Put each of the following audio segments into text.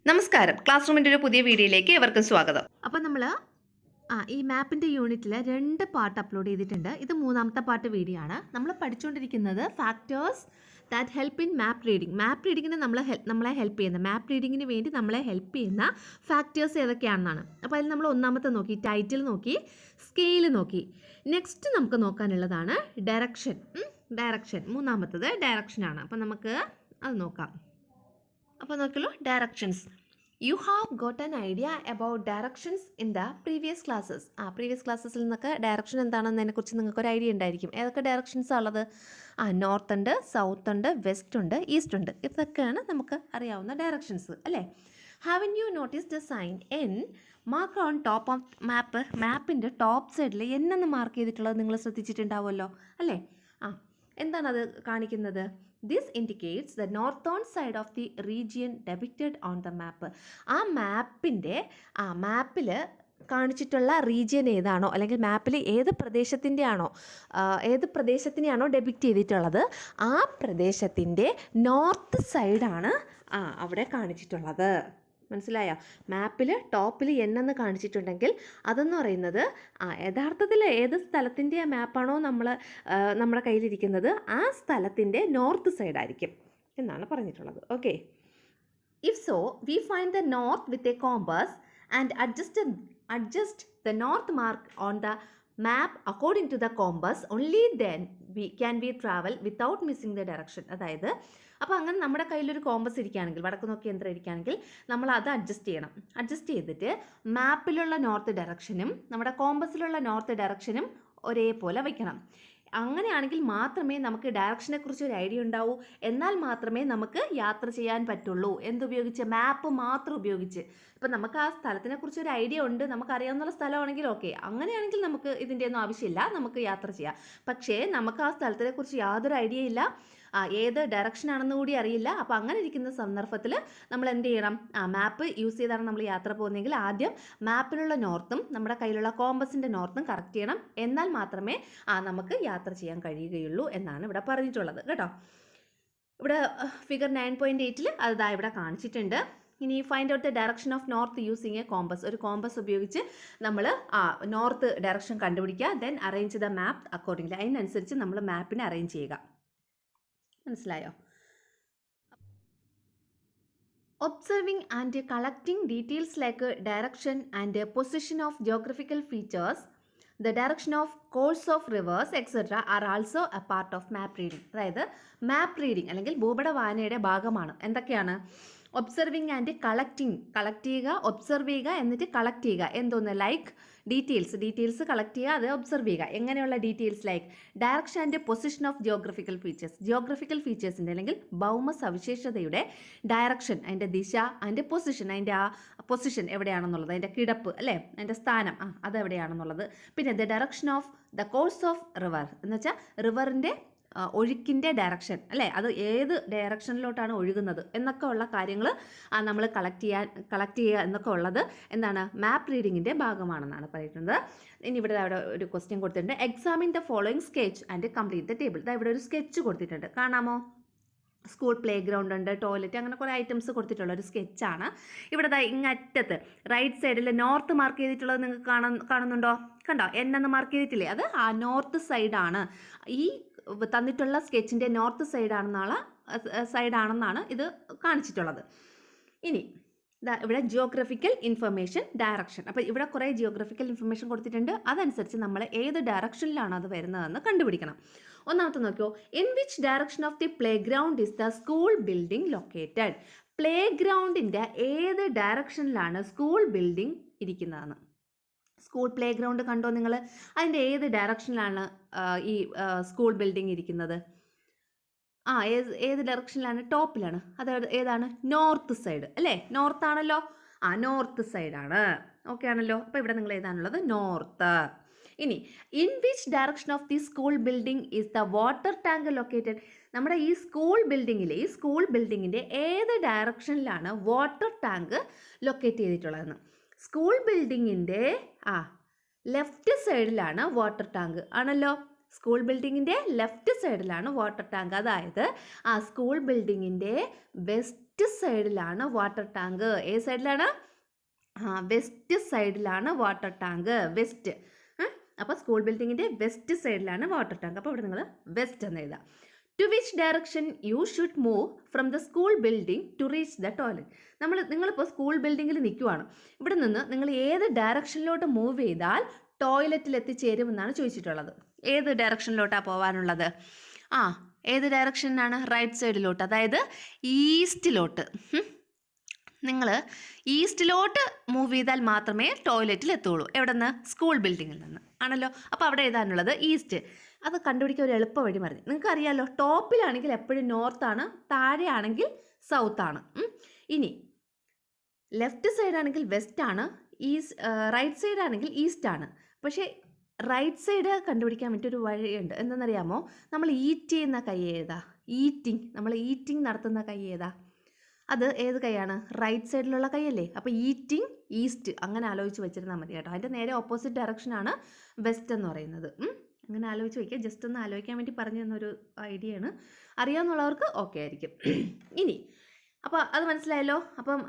നമസ്കാരം. ക്ലാസ് റൂമിൻ്റെ ഒരു പുതിയ വീഡിയോയിലേക്ക് ഏവർക്കും സ്വാഗതം. അപ്പോൾ നമ്മൾ ഈ മാപ്പിൻ്റെ യൂണിറ്റിൽ 2 പാർട്ട് അപ്ലോഡ് ചെയ്തിട്ടുണ്ട്. ഇത് 3ാമത്തെ പാർട്ട് വീഡിയോ ആണ്. നമ്മൾ പഠിച്ചുകൊണ്ടിരിക്കുന്നത് factors that help in map reading. Map റീഡിങ്ങിന് നമ്മളെ ഹെൽപ്പ് ചെയ്യുന്ന മാപ്പ് റീഡിങ്ങിന് വേണ്ടി നമ്മളെ ഹെൽപ്പ് ചെയ്യുന്ന ഫാക്ടേഴ്സ് ഏതൊക്കെയാണെന്നാണ്. അപ്പോൾ അതിൽ നമ്മൾ 1ാമത്തെ നോക്കി, ടൈറ്റിൽ നോക്കി, സ്കെയിൽ നോക്കി. നെക്സ്റ്റ് നമുക്ക് നോക്കാനുള്ളതാണ് ഡയറക്ഷൻ. 3ാമത്തത് ഡയറക്ഷനാണ്. അപ്പോൾ നമുക്ക് അത് നോക്കാം. അപ്പോൾ നോക്കിയല്ലോ, directions. You have got an idea about directions in the previous classes. Previous ക്ലാസ്സസിൽ നിന്നൊക്കെ ഡയറക്ഷൻ എന്താണെന്നതിനെക്കുറിച്ച് നിങ്ങൾക്കൊരു ഐഡിയ ഉണ്ടായിരിക്കും. ഏതൊക്കെ ഡയറക്ഷൻസാണ് ഉള്ളത്? നോർത്ത് ഉണ്ട്, സൗത്ത് ഉണ്ട്, വെസ്റ്റ് ഉണ്ട്, ഈസ്റ്റ് ഉണ്ട്. ഇതൊക്കെയാണ് നമുക്ക് അറിയാവുന്ന ഡയറക്ഷൻസ് അല്ലേ? Haven't you notice the sign N mark on top of map? മാപ്പിൻ്റെ ടോപ്പ് സൈഡിൽ എന്നെന്ന് മാർക്ക് ചെയ്തിട്ടുള്ളത് നിങ്ങൾ ശ്രദ്ധിച്ചിട്ടുണ്ടാവുമല്ലോ അല്ലേ? എന്താണത് കാണിക്കുന്നത്? This indicates the northern side of the region depicted on the map. മാപ്പിൽ കാണിച്ചിട്ടുള്ള റീജിയൻ ഏതാണോ, അല്ലെങ്കിൽ മാപ്പിൽ ഏത് പ്രദേശത്തിനെയാണോ ഡെപിക്റ്റ് ചെയ്തിട്ടുള്ളത്, ആ പ്രദേശത്തിൻ്റെ നോർത്ത് സൈഡാണ് അവിടെ കാണിച്ചിട്ടുള്ളത്. മനസ്സിലായോ? മാപ്പിൽ ടോപ്പിൽ എന്നെന്ന് കാണിച്ചിട്ടുണ്ടെങ്കിൽ അതെന്ന് പറയുന്നത് യഥാർത്ഥത്തിൽ ഏത് സ്ഥലത്തിൻ്റെ മാപ്പാണോ നമ്മുടെ കയ്യിലിരിക്കുന്നത് ആ സ്ഥലത്തിൻ്റെ നോർത്ത് സൈഡായിരിക്കും എന്നാണ് പറഞ്ഞിട്ടുള്ളത്. Okay, if so we find the north with a compass and adjust the north mark on the map according to the compass, only then can we travel without missing the direction. അതായത് അപ്പോൾ അങ്ങനെ നമ്മുടെ കയ്യിലൊരു compass ഇരിക്കുകയാണെങ്കിൽ, വടക്ക് നോക്കി യന്ത്രം ഇരിക്കുകയാണെങ്കിൽ, നമ്മൾ അത് അഡ്ജസ്റ്റ് ചെയ്യണം. അഡ്ജസ്റ്റ് ചെയ്തിട്ട് മാപ്പിലുള്ള നോർത്ത് ഡയറക്ഷനും നമ്മുടെ കോമ്പസിലുള്ള നോർത്ത് ഡയറക്ഷനും ഒരേപോലെ വയ്ക്കണം. അങ്ങനെയാണെങ്കിൽ മാത്രമേ നമുക്ക് ഡയറക്ഷനെക്കുറിച്ച് ഒരു ഐഡിയ ഉണ്ടാവൂ. എന്നാൽ മാത്രമേ നമുക്ക് യാത്ര ചെയ്യാൻ പറ്റുള്ളൂ. എന്തുപയോഗിച്ച്? മാപ്പ് മാത്രം ഉപയോഗിച്ച്. ഇപ്പം നമുക്ക് ആ സ്ഥലത്തിനെക്കുറിച്ച് ഒരു ഐഡിയ ഉണ്ട്, നമുക്കറിയാവുന്ന സ്ഥലമാണെങ്കിൽ ഓക്കെ, അങ്ങനെയാണെങ്കിൽ നമുക്ക് ഇതിൻ്റെ ഒന്നും ആവശ്യമില്ല, നമുക്ക് യാത്ര ചെയ്യാം. പക്ഷേ നമുക്ക് ആ സ്ഥലത്തിനെക്കുറിച്ച് യാതൊരു ഐഡിയ ഇല്ല, ഏത് ഡയറക്ഷനാണെന്ന് കൂടി അറിയില്ല. അപ്പോൾ അങ്ങനെ ഇരിക്കുന്ന സന്ദർഭത്തിൽ നമ്മൾ എന്ത് ചെയ്യണം? മാപ്പ് യൂസ് ചെയ്താണ് നമ്മൾ യാത്ര പോകുന്നതെങ്കിൽ ആദ്യം മാപ്പിലുള്ള നോർത്തും നമ്മുടെ കയ്യിലുള്ള കോമ്പസിൻ്റെ നോർത്തും കറക്റ്റ് ചെയ്യണം. എന്നാൽ മാത്രമേ നമുക്ക് യാത്ര ചെയ്യാൻ കഴിയുകയുള്ളൂ എന്നാണ് ഇവിടെ പറഞ്ഞിട്ടുള്ളത് കേട്ടോ. ഇവിടെ ഫിഗർ 9.8 അത് ഇവിടെ കാണിച്ചിട്ടുണ്ട്. ഇനി find out the direction of north using A compass. ഒരു കോമ്പസ് ഉപയോഗിച്ച് നമ്മൾ നോർത്ത് ഡയറക്ഷൻ കണ്ടുപിടിക്കുക. Then arrange the map accordingly. അതിനനുസരിച്ച് നമ്മൾ മാപ്പിനെ അറേഞ്ച് ചെയ്യുക. മനസ്സിലായോ? Observing and collecting details like direction and position of geographical features, the direction of course of reverse etcetera are also A part of map reading. അതായത് map reading അല്ലെങ്കിൽ ഭൂപട വായനയുടെ ഭാഗമാണ്. എന്തൊക്കെയാണ്? Observing and collect ചെയ്യുക, observe ചെയ്യുക, എന്നിട്ട് collect ചെയ്യുക. എന്തോന്ന്? ലൈക്ക് ഡീറ്റെയിൽസ് കളക്ട് ചെയ്യുക, അത് ഒബ്സർവ് ചെയ്യുക. എങ്ങനെയുള്ള details? Like direction and position of geographical ഫീച്ചേഴ്സിൻ്റെ അല്ലെങ്കിൽ ഭൗമ സവിശേഷതയുടെ ഡയറക്ഷൻ, അതിൻ്റെ ദിശ, അതിൻ്റെ പൊസിഷൻ, അതിൻ്റെ പൊസിഷൻ എവിടെയാണെന്നുള്ളത്, അതിൻ്റെ കിടപ്പ് അല്ലേ, അതിൻ്റെ സ്ഥാനം അതെവിടെയാണെന്നുള്ളത്. പിന്നെ the direction of the course of river എന്ന് വെച്ചാൽ റിവറിൻ്റെ ഒഴുക്കിൻ്റെ ഡയറക്ഷൻ അല്ലേ, അത് ഏത് ഡയറക്ഷനിലോട്ടാണ് ഒഴുകുന്നത് എന്നൊക്കെ ഉള്ള കാര്യങ്ങൾ നമ്മൾ കളക്ട് ചെയ്യുക എന്നൊക്കെ ഉള്ളത് എന്താണ്? മാപ്പ് റീഡിങ്ങിൻ്റെ ഭാഗമാണെന്നാണ് പറയുന്നത്. ഇനി ഇവിടെ അവിടെ ഒരു ക്വസ്റ്റ്യൻ കൊടുത്തിട്ടുണ്ട്. Examine the following sketch and complete the table. ഇവിടെ ഒരു സ്കെച്ച് കൊടുത്തിട്ടുണ്ട്, കാണാമോ? സ്കൂൾ പ്ലേ ഗ്രൗണ്ട് ഉണ്ട്, ടോയ്ലറ്റ്, അങ്ങനെ കുറേ ഐറ്റംസ് കൊടുത്തിട്ടുള്ള ഒരു സ്കെച്ചാണ്. ഇവിടെ ഇങ്ങറ്റത്ത് റൈറ്റ് സൈഡിൽ നോർത്ത് മാർക്ക് ചെയ്തിട്ടുള്ളത് നിങ്ങൾക്ക് കാണുന്നുണ്ടോ? കണ്ടോ? എന്നെന്ന് മാർക്ക് ചെയ്തിട്ടില്ലേ? അത് നോർത്ത് സൈഡാണ്. ഈ തന്നിട്ടുള്ള സ്കെച്ചിൻ്റെ നോർത്ത് സൈഡാണെന്നാണ് ഇത് കാണിച്ചിട്ടുള്ളത്. ഇനി ഇവിടെ ജിയോഗ്രഫിക്കൽ ഇൻഫർമേഷൻ, ഡയറക്ഷൻ. അപ്പോൾ ഇവിടെ കുറേ ജിയോഗ്രഫിക്കൽ ഇൻഫർമേഷൻ കൊടുത്തിട്ടുണ്ട്. അതനുസരിച്ച് നമ്മൾ ഏത് ഡയറക്ഷനിലാണ് അത് വരുന്നതെന്ന് കണ്ടുപിടിക്കണം. ഒന്നാമത്തെ നോക്കിയോ, in which direction of the playground is the school building located? Play ഗ്രൗണ്ടിൻ്റെ ഏത് ഡയറക്ഷനിലാണ് സ്കൂൾ ബിൽഡിംഗ് ഇരിക്കുന്നതെന്ന്. സ്കൂൾ പ്ലേ ഗ്രൗണ്ട് കണ്ടോ നിങ്ങൾ? അതിൻ്റെ ഏത് ഡയറക്ഷനിലാണ് ഈ സ്കൂൾ ബിൽഡിംഗ് ഇരിക്കുന്നത്? ഏത് ഡയറക്ഷനിലാണ്? ടോപ്പിലാണ്. അത് ഏതാണ്? നോർത്ത് സൈഡ് അല്ലേ? നോർത്ത് ആണല്ലോ. നോർത്ത് സൈഡാണ്. ഓക്കെ ആണല്ലോ. അപ്പോൾ ഇവിടെ നിങ്ങൾ ഏതാണുള്ളത്? നോർത്ത്. ഇനി in which direction of the school building is the water tank located? നമ്മുടെ ഈ സ്കൂൾ ബിൽഡിങ്ങിൻ്റെ ഏത് ഡയറക്ഷനിലാണ് വാട്ടർ ടാങ്ക് ലൊക്കേറ്റ് ചെയ്തിട്ടുള്ളതെന്ന്. സ്കൂൾ ബിൽഡിങ്ങിൻ്റെ ലെഫ്റ്റ് സൈഡിലാണ് വാട്ടർ ടാങ്ക് ആണല്ലോ. സ്കൂൾ ബിൽഡിങ്ങിൻ്റെ ലെഫ്റ്റ് സൈഡിലാണ് വാട്ടർ ടാങ്ക്. അതായത് സ്കൂൾ ബിൽഡിങ്ങിൻ്റെ വെസ്റ്റ് വെസ്റ്റ് സൈഡിലാണ് വാട്ടർ ടാങ്ക്. ഏത് സൈഡിലാണ്? വെസ്റ്റ് സൈഡിലാണ് വാട്ടർ ടാങ്ക്. വെസ്റ്റ്. അപ്പോൾ സ്കൂൾ ബിൽഡിങ്ങിൻ്റെ വെസ്റ്റ് സൈഡിലാണ് വാട്ടർ ടാങ്ക്. അപ്പോൾ ഇവിടെ നിങ്ങൾ വെസ്റ്റ് എന്ന് എഴുതാം. To which direction you should move from the school building to reach the toilet. നിങ്ങളിപ്പോൾ സ്കൂൾ ബിൽഡിങ്ങിൽ നിൽക്കുവാണ്. ഇവിടെ നിന്ന് നിങ്ങൾ ഏത് ഡയറക്ഷനിലോട്ട് മൂവ് ചെയ്താൽ ടോയ്ലറ്റിൽ എത്തിച്ചേരുമെന്നാണ് ചോദിച്ചിട്ടുള്ളത്. ഏത് ഡയറക്ഷനിലോട്ടാണ് പോകാനുള്ളത്? ഏത് ഡയറക്ഷനാണ്? റൈറ്റ് സൈഡിലോട്ട്, അതായത് ഈസ്റ്റിലോട്ട്. നിങ്ങൾ ഈസ്റ്റിലോട്ട് മൂവ് ചെയ്താൽ മാത്രമേ ടോയ്ലറ്റിൽ എത്തുള്ളൂ. എവിടെ നിന്ന്? സ്കൂൾ ബിൽഡിങ്ങിൽ നിന്ന് ആണല്ലോ. അപ്പോൾ അവിടെ എഴുതാനുള്ളത് ഈസ്റ്റ്. അത് കണ്ടുപിടിക്കാൻ ഒരു എളുപ്പ വഴി പറഞ്ഞു. നിങ്ങൾക്ക് അറിയാമല്ലോ, ടോപ്പിലാണെങ്കിൽ എപ്പോഴും നോർത്താണ്, താഴെയാണെങ്കിൽ സൗത്താണ്. ഇനി ലെഫ്റ്റ് സൈഡാണെങ്കിൽ വെസ്റ്റാണ്, റൈറ്റ് സൈഡാണെങ്കിൽ ഈസ്റ്റാണ്. പക്ഷേ റൈറ്റ് സൈഡ് കണ്ടുപിടിക്കാൻ വേണ്ടി ഒരു വഴിയുണ്ട്. എന്താണെന്നറിയാമോ? നമ്മൾ ഈറ്റ് ചെയ്യുന്ന കൈ ഏതാ? നമ്മൾ ഈറ്റിംഗ് നടത്തുന്ന കൈ ഏതാ? അത് ഏത് കൈയാണ്? റൈറ്റ് സൈഡിലുള്ള കൈയല്ലേ. അപ്പോൾ ഈറ്റിംഗ് ഈസ്റ്റ് അങ്ങനെ ആലോചിച്ച് വെച്ചിരുന്നാൽ മതി കേട്ടോ. അതിൻ്റെ നേരെ ഓപ്പോസിറ്റ് ഡയറക്ഷനാണ് വെസ്റ്റ് എന്ന് പറയുന്നത്. അങ്ങനെ ആലോചിച്ച് വയ്ക്കുക. ജസ്റ്റ് ഒന്ന് ആലോചിക്കാൻ വേണ്ടി പറഞ്ഞു തന്നൊരു ഐഡിയയാണ്. അറിയാമെന്നുള്ളവർക്ക് ഓക്കെ ആയിരിക്കും. ഇനി അപ്പോൾ അത് മനസ്സിലായല്ലോ. അപ്പം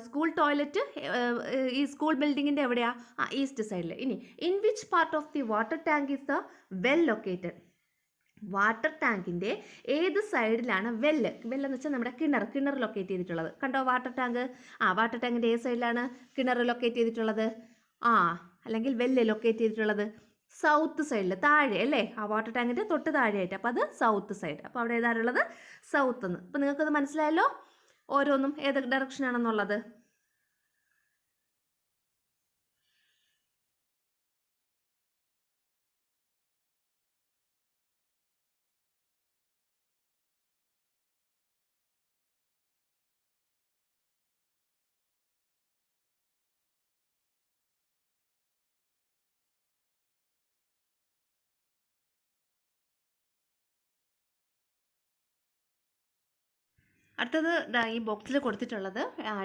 സ്കൂൾ ടോയ്ലറ്റ് ഈ സ്കൂൾ ബിൽഡിങ്ങിൻ്റെ എവിടെയാ? ഈസ്റ്റ് സൈഡിൽ. ഇനി in which part of the water tank is the well located? Water ടാങ്കിൻ്റെ ഏത് സൈഡിലാണ് വെല്ലെന്ന് വെച്ചാൽ നമ്മുടെ കിണർ ലൊക്കേറ്റ് ചെയ്തിട്ടുള്ളത്? കണ്ടോ വാട്ടർ ടാങ്ക്? വാട്ടർ ടാങ്കിൻ്റെ ഏത് സൈഡിലാണ് കിണർ ലൊക്കേറ്റ് ചെയ്തിട്ടുള്ളത്? അല്ലെങ്കിൽ വെല്ല് ലൊക്കേറ്റ് ചെയ്തിട്ടുള്ളത്? സൗത്ത് സൈഡിൽ, താഴെ അല്ലേ? വാട്ടർ ടാങ്കിൻ്റെ തൊട്ട് താഴെയായിട്ട്. അപ്പോൾ അത് സൗത്ത് സൈഡ്. അപ്പോൾ അവിടെ ഏതാണുള്ളത്? സൗത്ത് എന്ന്. അപ്പോൾ നിങ്ങൾക്കത് മനസ്സിലായല്ലോ ഓരോന്നും ഏത് ഡയറക്ഷനാണെന്നുള്ളത്. അടുത്തത് ഈ ബോക്സിൽ കൊടുത്തിട്ടുള്ളത്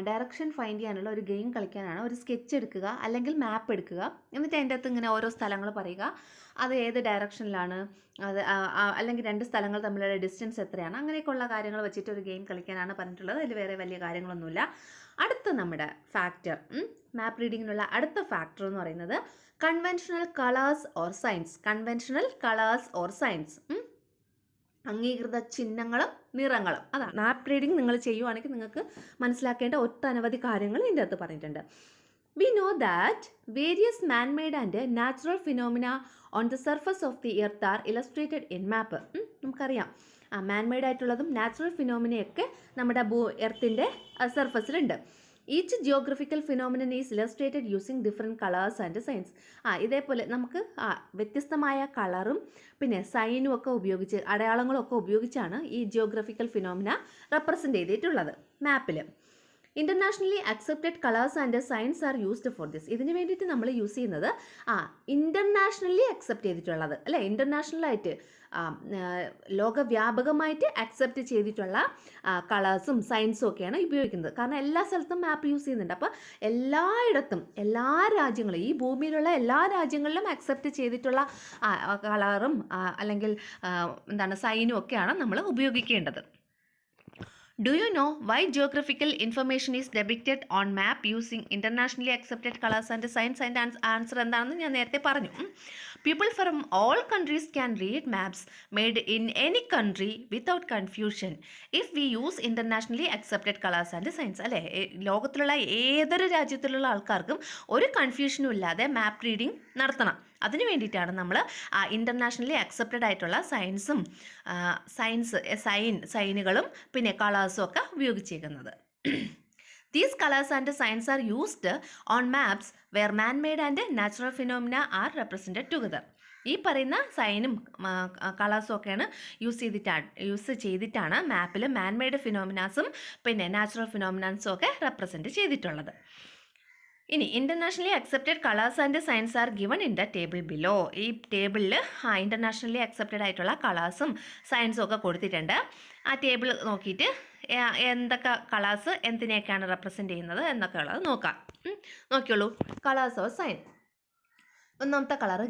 ഡയറക്ഷൻ ഫൈൻഡ് ചെയ്യാനുള്ള ഒരു ഗെയിം കളിക്കാനാണ്. ഒരു സ്കെച്ച് എടുക്കുക അല്ലെങ്കിൽ മാപ്പ് എടുക്കുക. എന്നിട്ട് അതിൻ്റെ അകത്ത് ഇങ്ങനെ ഓരോ സ്ഥലങ്ങൾ പറയുക. അത് ഏത് ഡയറക്ഷനിലാണ്, അത് അല്ലെങ്കിൽ രണ്ട് സ്ഥലങ്ങൾ തമ്മിലുള്ള ഡിസ്റ്റൻസ് എത്രയാണ്, അങ്ങനെയൊക്കെയുള്ള കാര്യങ്ങൾ വെച്ചിട്ട് ഒരു ഗെയിം കളിക്കാനാണ് പറഞ്ഞിട്ടുള്ളത്. അതിൽ വേറെ വലിയ കാര്യങ്ങളൊന്നുമില്ല. അടുത്ത നമ്മുടെ ഫാക്ടർ, മാപ്പ് റീഡിങ്ങിനുള്ള അടുത്ത ഫാക്ടർ എന്ന് പറയുന്നത് കൺവെൻഷണൽ കളേഴ്സ് ഓർ സൈൻസ്. അംഗീകൃത ചിഹ്നങ്ങളും നിറങ്ങളും. അതാണ് മാപ്പ് റീഡിങ് നിങ്ങൾ ചെയ്യുവാണെങ്കിൽ നിങ്ങൾക്ക് മനസ്സിലാക്കേണ്ട ഒട്ടനവധി കാര്യങ്ങൾ ഇതിൻ്റെ അകത്ത് പറഞ്ഞിട്ടുണ്ട്. We know that various manmade and natural phenomena on the surface of the earth are illustrated in map. നമുക്കറിയാം മാൻമെയ്ഡ് ആയിട്ടുള്ളതും നാച്ചുറൽ ഫിനോമിനയൊക്കെ നമ്മുടെ എർത്തിൻ്റെ സർഫസിലുണ്ട്. Each geographical phenomenon is illustrated using different colours and signs. ഇതേപോലെ നമുക്ക് വ്യത്യസ്തമായ കളറും പിന്നെ സൈനും ഒക്കെ ഉപയോഗിച്ച്, അടയാളങ്ങളും ഒക്കെ ഉപയോഗിച്ചാണ് ഈ ജിയോഗ്രഫിക്കൽ ഫിനോമിന റെപ്രസെൻ്റ് ചെയ്തിട്ടുള്ളത് മാപ്പിൽ. Internationally accepted colours and signs are used for this. ഇതിന് വേണ്ടിയിട്ട് നമ്മൾ യൂസ് ചെയ്യുന്നത് ഇൻ്റർനാഷണലി അക്സെപ്റ്റ് ചെയ്തിട്ടുള്ളത് അല്ലേ, ഇൻ്റർനാഷണലായിട്ട് ലോകവ്യാപകമായിട്ട് അക്സെപ്റ്റ് ചെയ്തിട്ടുള്ള കളേഴ്സും സൈൻസും ഒക്കെയാണ് ഉപയോഗിക്കുന്നത്. കാരണം എല്ലാ സ്ഥലത്തും മാപ്പ് യൂസ് ചെയ്യുന്നുണ്ട്. അപ്പോൾ എല്ലായിടത്തും എല്ലാ രാജ്യങ്ങളും, ഈ ഭൂമിയിലുള്ള എല്ലാ രാജ്യങ്ങളിലും അക്സെപ്റ്റ് ചെയ്തിട്ടുള്ള കളറും അല്ലെങ്കിൽ സൈനും ഒക്കെയാണ് നമ്മൾ ഉപയോഗിക്കേണ്ടത്. Do you know why geographical information is depicted on map using internationally accepted colors and signs? And answer എന്താണെന്ന് ഞാൻ നേരത്തെ പറഞ്ഞു. People from all countries can read maps made in any country without confusion if we use internationally accepted colors and signs. അല്ലേ, ലോകത്തിലുള്ള ഏതൊരു രാജ്യത്തിലുള്ള ആൾക്കാർക്കും ഒരു കൺഫ്യൂഷനും ഇല്ലാതെ മാപ്പ് റീഡിംഗ് നടത്തണം. അതിന് വേണ്ടിയിട്ടാണ് നമ്മൾ ഇൻ്റർനാഷണലി അക്സെപ്റ്റഡ് ആയിട്ടുള്ള സൈനുകളും പിന്നെ കളേഴ്സും ഒക്കെ ഉപയോഗിച്ചേക്കുന്നത്. These colors and signs are used on maps where man-made and natural phenomena are represented together. ഈ പറയുന്ന സൈനും കളേഴ്സും ഒക്കെയാണ് യൂസ് ചെയ്തിട്ടാണ് മാപ്പിൽ മാൻമെയ്ഡ് ഫിനോമിനാസും പിന്നെ നാച്ചുറൽ ഫിനോമിനാസും ഒക്കെ റെപ്രസെൻറ്റ് ചെയ്തിട്ടുള്ളത്. ഇനി internationally accepted colours and signs are given in the table below. ഈ ടേബിളിൽ ഇൻ്റർനാഷണലി അക്സെപ്റ്റഡ് ആയിട്ടുള്ള കളേഴ്സും സൈൻസും ഒക്കെ കൊടുത്തിട്ടുണ്ട്. ആ ടേബിൾ നോക്കിയിട്ട് എന്തൊക്കെ കളേഴ്സ് എന്തിനെയൊക്കെയാണ് റെപ്രസെൻ്റ് ചെയ്യുന്നത് എന്നൊക്കെ ഉള്ളത് നോക്കാം. നോക്കിയോളൂ. Colours or sign. ഒന്നാമത്തെ കളർ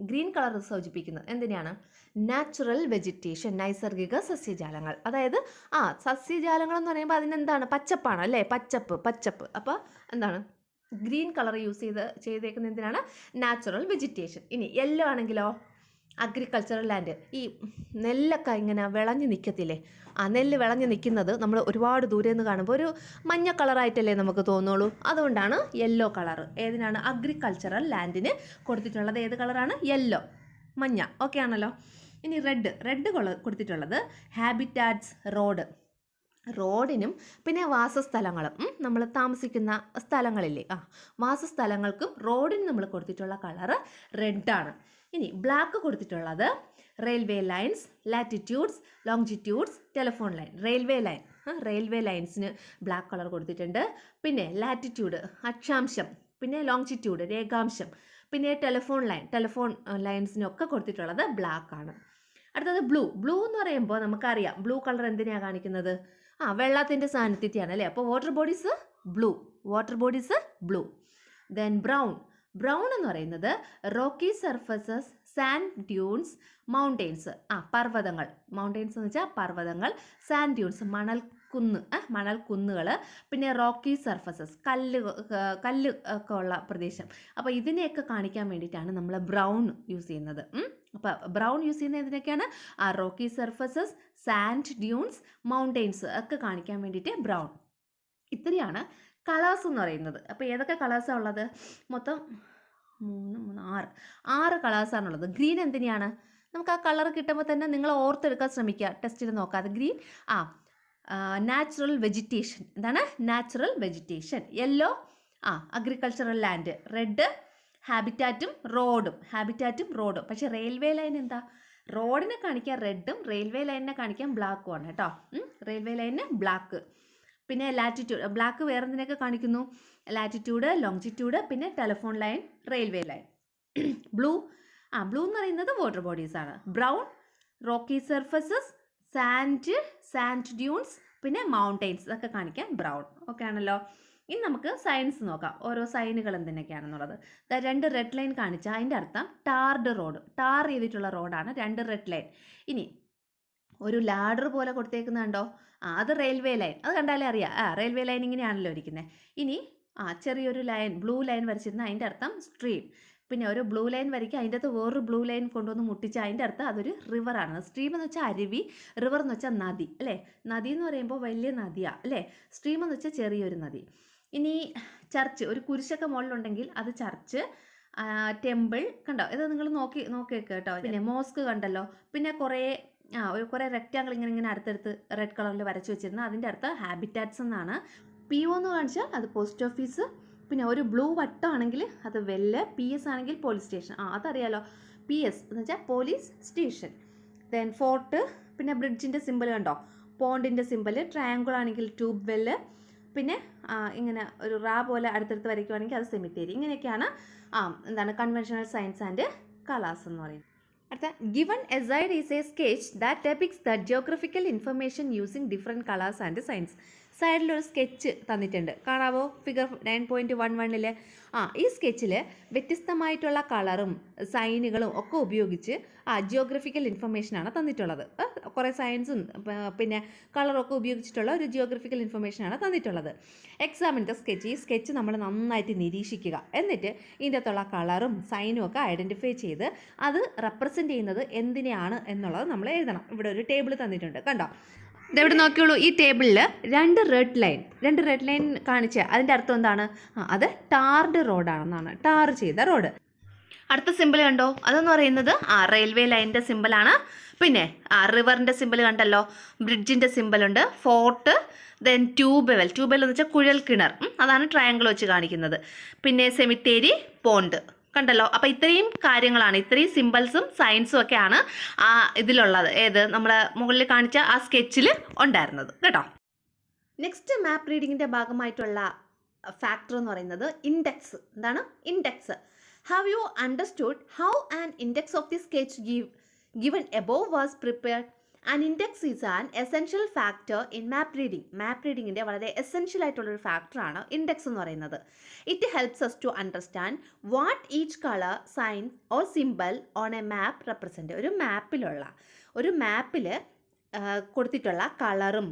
ഗ്രീൻ കളർ സൂചിപ്പിക്കുന്നത് എന്തിനാണ്? നാച്ചുറൽ വെജിറ്റേഷൻ, നൈസർഗിക സസ്യജാലങ്ങൾ. അതായത് സസ്യജാലങ്ങൾ എന്ന് പറയുമ്പോൾ അതിനെന്താണ്? പച്ചപ്പാണ് അല്ലേ? പച്ചപ്പ്. അപ്പോൾ എന്താണ് ഗ്രീൻ കളർ ചെയ്തേക്കുന്ന എന്തിനാണ്? Natural vegetation. ഇനി യെല്ലോ ആണെങ്കിലോ അഗ്രികൾച്ചറൽ ലാൻഡ്. ഈ നെല്ലൊക്കെ ഇങ്ങനെ വിളഞ്ഞ് നിൽക്കത്തില്ലേ? നെല്ല് വിളഞ്ഞ് നിൽക്കുന്നത് നമ്മൾ ഒരുപാട് ദൂരെ നിന്ന് കാണുമ്പോൾ ഒരു മഞ്ഞ കളറായിട്ടല്ലേ നമുക്ക് തോന്നുള്ളൂ. അതുകൊണ്ടാണ് യെല്ലോ കളർ. ഏതിനാണ്? അഗ്രികൾച്ചറൽ ലാൻഡിന് കൊടുത്തിട്ടുള്ളത് ഏത് കളറാണ്? യെല്ലോ, മഞ്ഞ. ഓക്കെ ആണല്ലോ. ഇനി റെഡ് കൊടുത്തിട്ടുള്ളത് ഹാബിറ്റാറ്റ്സ്, റോഡിനും പിന്നെ വാസസ്ഥലങ്ങളും, നമ്മൾ താമസിക്കുന്ന സ്ഥലങ്ങളില്ലേ, വാസസ്ഥലങ്ങൾക്കും റോഡിനും നമ്മൾ കൊടുത്തിട്ടുള്ള കളറ് റെഡാണ്. ഇനി ബ്ലാക്ക് കൊടുത്തിട്ടുള്ളത് railway lines, latitudes, longitudes, telephone line. Railway ലൈൻസിന് ബ്ലാക്ക് കളർ കൊടുത്തിട്ടുണ്ട്. പിന്നെ ലാറ്റിറ്റ്യൂഡ് അക്ഷാംശം, പിന്നെ ലോങ്ജിറ്റ്യൂഡ് രേഖാംശം, പിന്നെ ടെലിഫോൺ ലൈൻസിനൊക്കെ കൊടുത്തിട്ടുള്ളത് ബ്ലാക്ക് ആണ്. അടുത്തത് ബ്ലൂ എന്ന് പറയുമ്പോൾ നമുക്കറിയാം ബ്ലൂ കളർ എന്തിനാണ് കാണിക്കുന്നത്? വെള്ളത്തിൻ്റെ സാന്നിധ്യത്തെയാണ് അല്ലേ? അപ്പോൾ water bodies blue. Then brown എന്ന് പറയുന്നത് Rocky surfaces, sand dunes, mountains, പർവ്വതങ്ങൾ. മൗണ്ടെയ്ൻസ് എന്ന് വെച്ചാൽ പർവ്വതങ്ങൾ, സാൻഡ് ഡ്യൂൺസ് മണൽക്കുന്നുകൾ, പിന്നെ റോക്കി സർഫസസ് കല്ല് ഒക്കെ ഉള്ള പ്രദേശം. അപ്പോൾ ഇതിനെയൊക്കെ കാണിക്കാൻ വേണ്ടിയിട്ടാണ് നമ്മൾ ബ്രൗൺ യൂസ് ചെയ്യുന്നത്. അപ്പോൾ ബ്രൗൺ യൂസ് ചെയ്യുന്നത് എന്തിനൊക്കെയാണ്? Rocky surfaces, sand dunes, mountains ഒക്കെ കാണിക്കാൻ വേണ്ടിയിട്ട് ബ്രൗൺ. ഇത്രയാണ് കളേഴ്സ് എന്ന് പറയുന്നത്. അപ്പോൾ ഏതൊക്കെ കളേഴ്സാണ് ഉള്ളത്? മൊത്തം 6 കളേഴ്സാണുള്ളത്. ഗ്രീൻ എന്തിനാണ്? നമുക്ക് ആ കളർ കിട്ടുമ്പോൾ തന്നെ നിങ്ങൾ ഓർത്തെടുക്കാൻ ശ്രമിക്കുക, ടെസ്റ്റിൽ നോക്കാതെ. Green natural vegetation. എന്താണ്? Natural vegetation. Yellow agricultural land. Red ഹാബിറ്റാറ്റും റോഡും. പക്ഷേ റെയിൽവേ ലൈൻ എന്താ? റോഡിനെ കാണിക്കാൻ റെഡും റെയിൽവേ ലൈനിനെ കാണിക്കാൻ ബ്ലാക്കും ആണ് കേട്ടോ. റെയിൽവേ ലൈനിന് ബ്ലാക്ക്. പിന്നെ ലാറ്റിറ്റ്യൂഡ് ബ്ലാക്ക് വേറെ എന്തിനൊക്കെ കാണിക്കുന്നു? ലാറ്റിറ്റ്യൂഡ്, ലോങ്ജിറ്റ്യൂഡ്, പിന്നെ telephone line, railway line. Blue എന്ന് പറയുന്നത് വാട്ടർ ബോഡീസ് ആണ്. Brown Rocky surfaces, sand dunes, പിന്നെ മൗണ്ടെയ്ൻസ് ഒക്കെ കാണിക്കാൻ ബ്രൗൺ. ഓക്കെ ആണല്ലോ. ഇനി നമുക്ക് സൈൻസ് നോക്കാം, ഓരോ സൈനുകൾ എന്തിനൊക്കെയാണെന്നുള്ളത്. 2 റെഡ് ലൈൻ കാണിച്ചാൽ അതിൻ്റെ അർത്ഥം ടാർ ചെയ്തിട്ടുള്ള റോഡാണ് 2 റെഡ് ലൈൻ. ഇനി ഒരു ലാഡർ പോലെ കൊടുത്തേക്കുന്നുണ്ടോ? അത് റെയിൽവേ ലൈൻ. അത് കണ്ടാലേ അറിയാം. റെയിൽവേ ലൈൻ ഇങ്ങനെയാണല്ലോ ഇരിക്കുന്നത്. ഇനി ചെറിയൊരു ലൈൻ, ബ്ലൂ ലൈൻ വരച്ചിരുന്ന അതിൻ്റെ അർത്ഥം സ്ട്രീം. പിന്നെ ഒരു ബ്ലൂ ലൈൻ വരയ്ക്കുക, അതിൻ്റെ അകത്ത് വേറൊരു ബ്ലൂ ലൈൻ കൊണ്ടുവന്ന് മുട്ടിച്ച് അതിൻ്റെ അർത്ഥം അതൊരു റിവറാണ്. സ്ട്രീം എന്ന് വെച്ചാൽ അരുവി, റിവർ എന്ന് വെച്ചാൽ നദി അല്ലേ? നദി എന്ന് പറയുമ്പോൾ വലിയ നദിയാണ് അല്ലേ? സ്ട്രീം എന്ന് വെച്ചാൽ ചെറിയൊരു നദി. ഇനി ചർച്ച്, ഒരു കുരിശൊക്കെ മുകളിലുണ്ടെങ്കിൽ അത് ചർച്ച്. ടെമ്പിൾ കണ്ടോ? ഇത് നിങ്ങൾ നോക്കി വെക്കുക കേട്ടോ. പിന്നെ മോസ്ക് കണ്ടല്ലോ. പിന്നെ കുറേ റെക്റ്റാങ്കിൾ ഇങ്ങനെ അടുത്തടുത്ത് റെഡ് കളറിൽ വരച്ച് വെച്ചിരുന്ന അതിൻ്റെ അർത്ഥം ഹാബിറ്റാറ്റ്സ് എന്നാണ്. PO എന്ന് കാണിച്ചാൽ അത് പോസ്റ്റ് ഓഫീസ്. പിന്നെ ഒരു ബ്ലൂ വട്ടമാണെങ്കിൽ അത് വെല്ല്. PS ആണെങ്കിൽ പോലീസ് സ്റ്റേഷൻ. അതറിയാലോ. PS എന്ന് വെച്ചാൽ പോലീസ് സ്റ്റേഷൻ. Then fort. പിന്നെ ബ്രിഡ്ജിൻ്റെ സിമ്പിൾ കണ്ടോ? പോണ്ടിൻ്റെ സിമ്പിൾ. ട്രയാങ്കിൾ ആണെങ്കിൽ ട്യൂബ് വെല്ല്. പിന്നെ ഇങ്ങനെ ഒരു പോലെ അടുത്തടുത്ത് വരയ്ക്കുവാണെങ്കിൽ അത് സെമിത്തേരി. ഇങ്ങനെയൊക്കെയാണ് കൺവെൻഷണൽ സയൻസ് ആൻഡ് കളേഴ്സ് എന്ന് പറയുന്നത്. അടുത്ത given a side is a sketch that depicts the geographical information using different colours and signs. സൈഡിലൊരു സ്കെച്ച് തന്നിട്ടുണ്ട്, കാണാവോ? ഫിഗർ 9.11 ഈ സ്കെച്ചിൽ വ്യത്യസ്തമായിട്ടുള്ള കളറും സൈനുകളും ഒക്കെ ഉപയോഗിച്ച് ജിയോഗ്രഫിക്കൽ ഇൻഫർമേഷനാണ് തന്നിട്ടുള്ളത്. കുറേ സയൻസും പിന്നെ കളറൊക്കെ ഉപയോഗിച്ചിട്ടുള്ള ഒരു ജിയോഗ്രഫിക്കൽ ഇൻഫർമേഷനാണ് തന്നിട്ടുള്ളത്. Examine the sketch. ഈ സ്കെച്ച് നമ്മൾ നന്നായിട്ട് നിരീക്ഷിക്കുക. എന്നിട്ട് ഇതിൻ്റെ അകത്തുള്ള കളറും സൈനും ഒക്കെ ഐഡൻറ്റിഫൈ ചെയ്ത് അത് റെപ്രസെൻറ്റ് ചെയ്യുന്നത് എന്തിനെയാണ് എന്നുള്ളത് നമ്മൾ എഴുതണം. ഇവിടെ ഒരു ടേബിൾ തന്നിട്ടുണ്ട്, കണ്ടോ? ഇതെവിടെ നോക്കിയോളൂ. ഈ ടേബിളിൽ 2 റെഡ് ലൈൻ കാണിച്ച് അതിൻ്റെ അർത്ഥം എന്താണ്? അത് ടാർഡ് റോഡാണെന്നാണ്. ടാർ ചെയ്ത റോഡ്. അടുത്ത സിമ്പിൾ കണ്ടോ? അതെന്ന് പറയുന്നത് റെയിൽവേ ലൈനിൻ്റെ സിമ്പിളാണ്. പിന്നെ റിവറിൻ്റെ സിമ്പിൾ കണ്ടല്ലോ. ബ്രിഡ്ജിൻ്റെ സിമ്പിളുണ്ട്. ഫോർട്ട്. ദെൻ ട്യൂബ് വെൽ എന്ന് വെച്ചാൽ കുഴൽ കിണർ. അതാണ് ട്രയാങ്കിൾ വെച്ച് കാണിക്കുന്നത്. പിന്നെ സെമിത്തേരി, പോണ്ട് കണ്ടല്ലോ. അപ്പോൾ ഇത്രയും കാര്യങ്ങളാണ്, ഇത്രയും സിമ്പിൾസും സയൻസും ഒക്കെയാണ് ഇതിലുള്ളത്. നമ്മൾ മുകളിൽ കാണിച്ച ആ സ്കെച്ചിൽ ഉണ്ടായിരുന്നത് കേട്ടോ. നെക്സ്റ്റ് മാപ്പ് റീഡിങ്ങിൻ്റെ ഭാഗമായിട്ടുള്ള ഫാക്ടർ എന്ന് പറയുന്നത് ഇൻഡെക്സ്. എന്താണ് index? Have you understood how an index of the sketch given above was prepared? And index is an essential factor in map reading. Map റീഡിങ്ങിൻ്റെ വളരെ എസെൻഷ്യൽ ആയിട്ടുള്ളൊരു ഫാക്ടറാണ് ഇൻഡെക്സ് എന്ന് പറയുന്നത്. It helps us to understand what each colour sign or simple on a map represent. ഒരു മാപ്പിൽ കൊടുത്തിട്ടുള്ള കളറും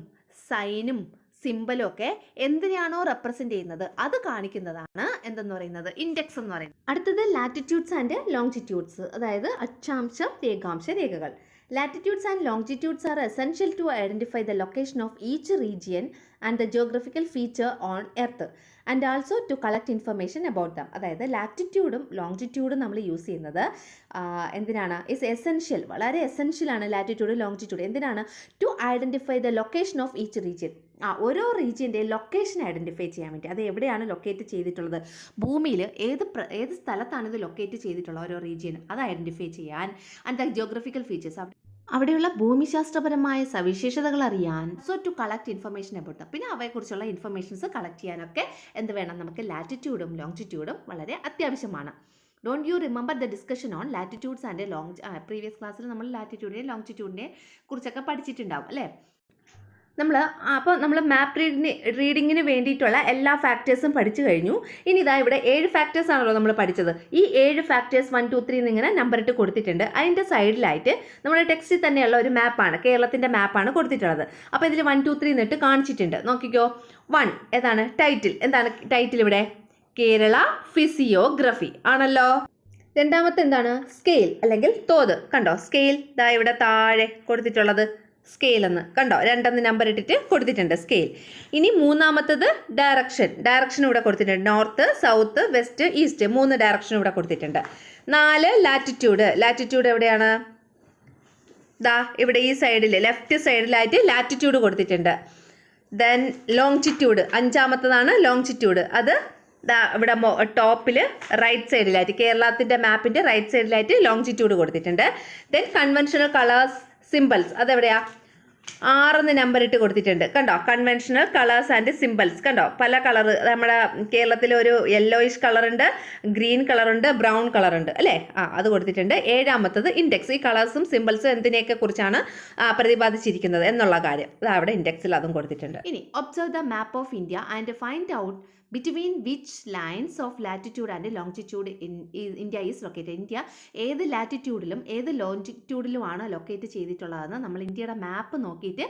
സൈനും സിമ്പലും ഒക്കെ എന്തിനാണോ റെപ്രസെൻറ്റ് ചെയ്യുന്നത് അത് കാണിക്കുന്നതാണ് എന്തെന്ന് പറയുന്നത്, ഇൻഡെക്സ് എന്ന് പറയുന്നത്. അടുത്തത് ലാറ്റിറ്റ്യൂഡ്സ് ആൻഡ് ലോങ്ജിറ്റ്യൂഡ്സ്, അതായത് അക്ഷാംശം രേഖാംശ രേഖകൾ. Latitudes and longitudes are essential to identify the location of each region and the geographical feature on Earth and also to collect information about them. അതായത് ലാറ്റിറ്റ്യൂഡും ലോങ്ജിറ്റ്യൂഡും നമ്മൾ യൂസ് ചെയ്യുന്നത് എന്തിനാണ്? ഇസ് എസെൻഷ്യൽ, വളരെ essential ആണ് latitude longitude. എന്തിനാണ്? To identify the location of each region. ഓരോ റീജിയൻ്റെ location identify ചെയ്യാൻ വേണ്ടി, അത് എവിടെയാണ് ലൊക്കേറ്റ് ചെയ്തിട്ടുള്ളത്, ഭൂമിയിൽ ഏത് സ്ഥലത്താണ് ഇത് ലൊക്കേറ്റ് ചെയ്തിട്ടുള്ളത് ഓരോ റീജിയനും, അത് ഐഡൻറ്റിഫൈ ചെയ്യാൻ. ആൻഡ് ദ ജിയോഗ്രഫിക്കൽ ഫീച്ചേഴ്സ്, അവിടെയുള്ള ഭൂമിശാസ്ത്രപരമായ സവിശേഷതകൾ അറിയാൻ. So to collect information about them, പിന്നെ അവയെക്കുറിച്ചുള്ള ഇൻഫർമേഷൻസ് കളക്ട് ചെയ്യാനൊക്കെ എന്ത് വേണം? നമുക്ക് ലാറ്റിറ്റ്യൂഡും ലോങ്ജിറ്റ്യൂഡും വളരെ അത്യാവശ്യമാണ്. Don't you remember the discussion on latitudes and previous ക്ലാസ്സിൽ നമ്മൾ ലാറ്റിറ്റ്യൂഡിനെ ലോങ്ജിറ്റ്യൂഡിനെ കുറിച്ചൊക്കെ പഠിച്ചിട്ടുണ്ടാവും അല്ലേ? നമ്മൾ മാപ്പ് റീഡിങ്ങിന് വേണ്ടിയിട്ടുള്ള എല്ലാ ഫാക്ടേഴ്സും പഠിച്ചു കഴിഞ്ഞു. ഇനി ഇതാ ഇവിടെ 7 ഫാക്ടേഴ്സ് ആണല്ലോ നമ്മൾ പഠിച്ചത്. ഈ 7 ഫാക്ടേഴ്സ് 1, 2, 3 എന്നിങ്ങനെ നമ്പർ ഇട്ട് കൊടുത്തിട്ടുണ്ട്. അതിൻ്റെ സൈഡിലായിട്ട് നമ്മുടെ ടെക്സ്റ്റിൽ തന്നെയുള്ള ഒരു മാപ്പാണ്, കേരളത്തിൻ്റെ മാപ്പാണ് കൊടുത്തിട്ടുള്ളത്. അപ്പോൾ ഇതിൽ 1, 2, 3 എന്നിട്ട് കാണിച്ചിട്ടുണ്ട്. നോക്കിക്കോ. 1 ഏതാണ്? ടൈറ്റിൽ. എന്താണ് ടൈറ്റിൽ ഇവിടെ? കേരള ഫിസിയോഗ്രഫി ആണല്ലോ. രണ്ടാമത്തെ എന്താണ്? സ്കെയിൽ അല്ലെങ്കിൽ തോത്. കണ്ടോ സ്കെയിൽ? ദാ ഇവിടെ താഴെ കൊടുത്തിട്ടുള്ളത് സ്കെയിൽ എന്ന് കണ്ടോ, 2 നമ്പർ ഇട്ടിട്ട് കൊടുത്തിട്ടുണ്ട് സ്കെയിൽ. ഇനി മൂന്നാമത്തത് ഡയറക്ഷൻ ഇവിടെ കൊടുത്തിട്ടുണ്ട്. North, south, west, east 3 direction ഇവിടെ കൊടുത്തിട്ടുണ്ട്. 4 ലാറ്റിറ്റ്യൂഡ് എവിടെയാണ്? ദാ ഇവിടെ ഈ സൈഡിൽ ലെഫ്റ്റ് സൈഡിലായിട്ട് ലാറ്റിറ്റ്യൂഡ് കൊടുത്തിട്ടുണ്ട്. ദെൻ ലോങ്ജിറ്റ്യൂഡ്, 5ാമത്തതാണ് ലോങ്ജിറ്റ്യൂഡ്. അത് ദാ ഇവിടെ ടോപ്പിൽ റൈറ്റ് സൈഡിലായിട്ട്, കേരളത്തിൻ്റെ മാപ്പിൻ്റെ റൈറ്റ് സൈഡിലായിട്ട് ലോങ്ജിറ്റ്യൂഡ് കൊടുത്തിട്ടുണ്ട്. ദെൻ കൺവെൻഷണൽ കളേഴ്സ് സിമ്പിൾസ്, അതെവിടെയാ? 6 നമ്പർ ഇട്ട് കൊടുത്തിട്ടുണ്ട്. കണ്ടോ, കൺവെൻഷണൽ കളേഴ്സ് ആൻഡ് സിമ്പിൾസ്. കണ്ടോ, പല കളർ, നമ്മുടെ കേരളത്തിൽ ഒരു യെല്ലോയിഷ് കളറുണ്ട്, ഗ്രീൻ കളറുണ്ട്, ബ്രൗൺ കളറുണ്ട് അല്ലേ? അത് കൊടുത്തിട്ടുണ്ട്. 7ാമത്തത് ഇൻഡെക്സ്. ഈ കളേഴ്സും സിമ്പിൾസും എന്തിനെയൊക്കെ കുറിച്ചാണ് പ്രതിപാദിച്ചിരിക്കുന്നത് എന്നുള്ള കാര്യം അവിടെ ഇൻഡെക്സിൽ അതും കൊടുത്തിട്ടുണ്ട്. ഇനി observe the map of India and find out between which lines of latitude and longitude India is located. India ഏത് ലാറ്റിറ്റ്യൂഡിലും ഏത് ലോഞ്ചിറ്റ്യൂഡിലുമാണ് ലൊക്കേറ്റ് ചെയ്തിട്ടുള്ളതെന്ന് നമ്മൾ ഇന്ത്യയുടെ മാപ്പ് നോക്കിയിട്ട്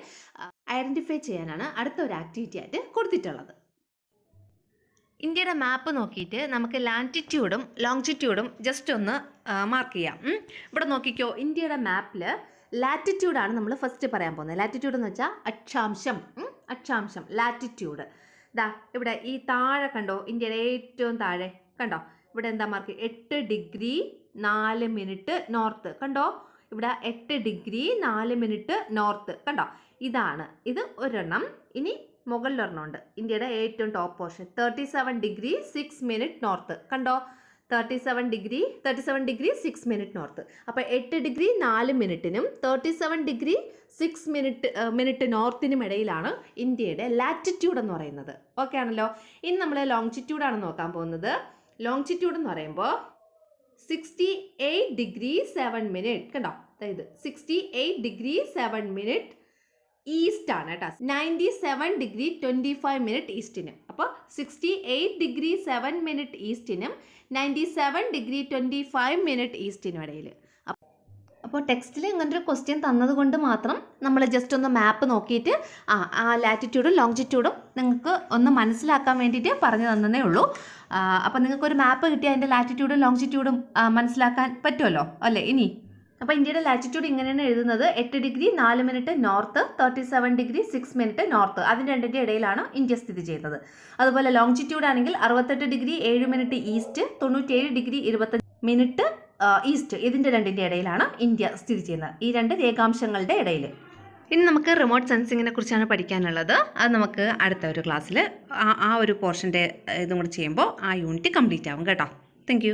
ഐഡൻറ്റിഫൈ ചെയ്യാനാണ് അടുത്ത ഒരു ആക്ടിവിറ്റി ആയിട്ട് കൊടുത്തിട്ടുള്ളത്. ഇന്ത്യയുടെ മാപ്പ് നോക്കിയിട്ട് നമുക്ക് ലാറ്റിറ്റ്യൂഡും ലോങ്ജിറ്റ്യൂഡും ജസ്റ്റ് ഒന്ന് മാർക്ക് ചെയ്യാം. ഇവിടെ നോക്കിക്കോ, ഇന്ത്യയുടെ മാപ്പിൽ ലാറ്റിറ്റ്യൂഡാണ് നമ്മൾ ഫസ്റ്റ് പറയാൻ പോകുന്നത്. ലാറ്റിറ്റ്യൂഡ് എന്ന് വെച്ചാൽ അക്ഷാംശം ലാറ്റിറ്റ്യൂഡ്. ദാ ഇവിടെ ഈ താഴെ കണ്ടോ, ഇന്ത്യയുടെ ഏറ്റവും താഴെ കണ്ടോ, ഇവിടെ എന്താ മാർക്ക്? 8 degree 4 minute north. കണ്ടോ, ഇവിടെ 8 ഡിഗ്രി 4 മിനിറ്റ് നോർത്ത്. കണ്ടോ, ഇത് ഒരെണ്ണം. ഇനി മുകളിലൊരെണ്ണം ഉണ്ട്, ഇന്ത്യയുടെ ഏറ്റവും top portion 37 degree 6 minute north. കണ്ടോ, 37 ഡിഗ്രി 6 മിനിറ്റ് നോർത്ത്. അപ്പോൾ 8 ഡിഗ്രി 4 മിനിറ്റിനും 37 ഡിഗ്രി 6 മിനിറ്റ് നോർത്തിനും ഇടയിലാണ് ഇന്ത്യയുടെ ലാറ്റിറ്റ്യൂഡ് എന്ന് പറയുന്നത്. ഓക്കെ ആണല്ലോ. ഇനി നമ്മൾ ലോങ്ജിറ്റ്യൂഡാണ് നോക്കാൻ പോകുന്നത്. ലോങ്ജിറ്റ്യൂഡ് എന്ന് പറയുമ്പോൾ 68 ഡിഗ്രി 7 മിനിറ്റ്. കണ്ടോ, അതായത് 68 ഡിഗ്രി 7 മിനിറ്റ് ഈസ്റ്റ് ആണ് കേട്ടോ. 97 ഡിഗ്രി 25 മിനിറ്റ് ഈസ്റ്റിനും. അപ്പോൾ 68 ഡിഗ്രി 7 മിനിറ്റ് ഈസ്റ്റിനും 97 ഡിഗ്രി 25 മിനിറ്റ് ഈസ്റ്റിനും ഇടയിൽ. അപ്പോൾ ടെക്സ്റ്റിൽ ഇങ്ങനൊരു ക്വസ്റ്റ്യൻ തന്നതുകൊണ്ട് മാത്രം നമ്മൾ ജസ്റ്റ് ഒന്ന് മാപ്പ് നോക്കിയിട്ട് ആ ലാറ്റിറ്റ്യൂഡും ലോങ്ജിറ്റ്യൂഡും നിങ്ങൾക്ക് ഒന്ന് മനസ്സിലാക്കാൻ വേണ്ടിയിട്ട് പറഞ്ഞു തന്നതേ ഉള്ളൂ. അപ്പോൾ നിങ്ങൾക്കൊരു മാപ്പ് കിട്ടി അതിൻ്റെ ലാറ്റിറ്റ്യൂഡും ലോങ്ജിറ്റ്യൂഡും മനസ്സിലാക്കാൻ പറ്റുമല്ലോ അല്ലേ? ഇനി അപ്പോൾ ഇന്ത്യയുടെ ലാറ്റിറ്റ്യൂഡ് ഇങ്ങനെയാണ് എഴുതുന്നത്. 8 degree 4 minute north, 37 degree 6 minute north. അതിന് രണ്ടിൻ്റെ ഇടയിലാണ് ഇന്ത്യ സ്ഥിതി ചെയ്യുന്നത്. അതുപോലെ ലോങ്ജിറ്റ്യൂഡ് ആണെങ്കിൽ 68 degree 7 minute east, 97 degree 25 minute east. ഇതിൻ്റെ രണ്ടിൻ്റെ ഇടയിലാണ് ഇന്ത്യ സ്ഥിതി ചെയ്യുന്നത്, ഈ 2 രേഖാംശങ്ങളുടെ ഇടയിൽ. ഇനി നമുക്ക് റിമോട്ട് സെൻസിങ്ങിനെ കുറിച്ചാണ് പഠിക്കാനുള്ളത്. അത് നമുക്ക് അടുത്ത ഒരു ക്ലാസ്സിൽ ആ ഒരു പോർഷൻ്റെ ഇതും കൂടി ചെയ്യുമ്പോൾ ആ യൂണിറ്റ് കംപ്ലീറ്റ് ആവും കേട്ടോ. താങ്ക്